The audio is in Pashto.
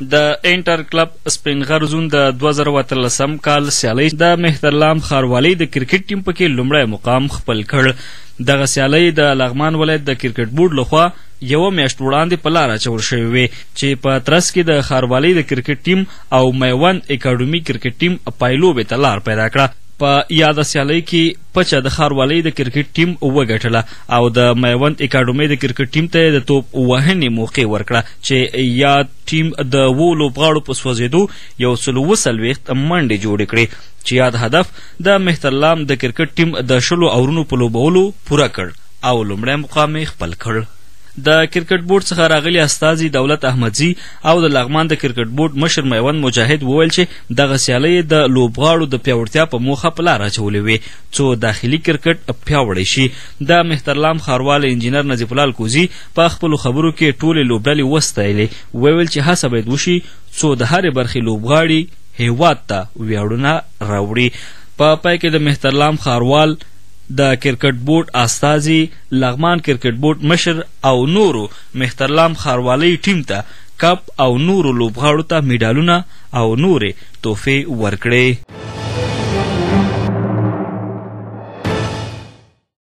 د انټر کلب سپین غرزون د 2013 کال سیالۍ د مهترلام ښاروالۍ د کرکټ ټیم پکې لومړی مقام خپل کړ. دغه سیالۍ د لغمان ولایت د کرکټ بورډ لخوا یوه میاشت وړاندې په لاره اچول شوې وې چې په ترڅ کې د ښاروالۍ د کرکټ ټیم او میوند اکاډمي کرکټ ټیم پایلوبې ته لار پیدا کړه. په یاده سیالۍ کې پچه د ښاروالۍ د کرکټ ټیم وګټله او د میوند اکاډمۍ د کرکټ ټیم ته د توپ وهنې موقع ورکړه چې یاد ټیم د 7 لوبغاړو په سوځېدو 140 منډې جوړې کړې چې یاد هدف د مهترلام د کرکټ ټیم د 10 اورونو په لوبولو پوره کړ او لومړی مقام یې خپل کړ. د کرکټ بورډ څخه راغلي استازي دولت احمدزي او د لغمان د کرکټ بورډ مشر میوند مجاهد وویل چې دغه سیالۍ د لوبغاړو د پیاوړتیا په موخه په لاره اچولې وې څو داخلي کرکټ پیاوړی شي. د مهترلام ښاروال انجینر نظیف الله الکوزي په خپلو خبرو کې ټولې لوبډلې وستایلې. وویل چې هڅه باید وشي څو د هرې برخې لوبغاړي هیواد ته ویاړونه راوړي. په پای کې د مهترلام ښاروال د کرکټ بورډ استازي لغمان کرکټ بورډ مشر او نورو مهترلام ښاروالۍ ټیم ته کپ او نورو لوبغاړو ته میډالونه او نورې تحفې ورکړې.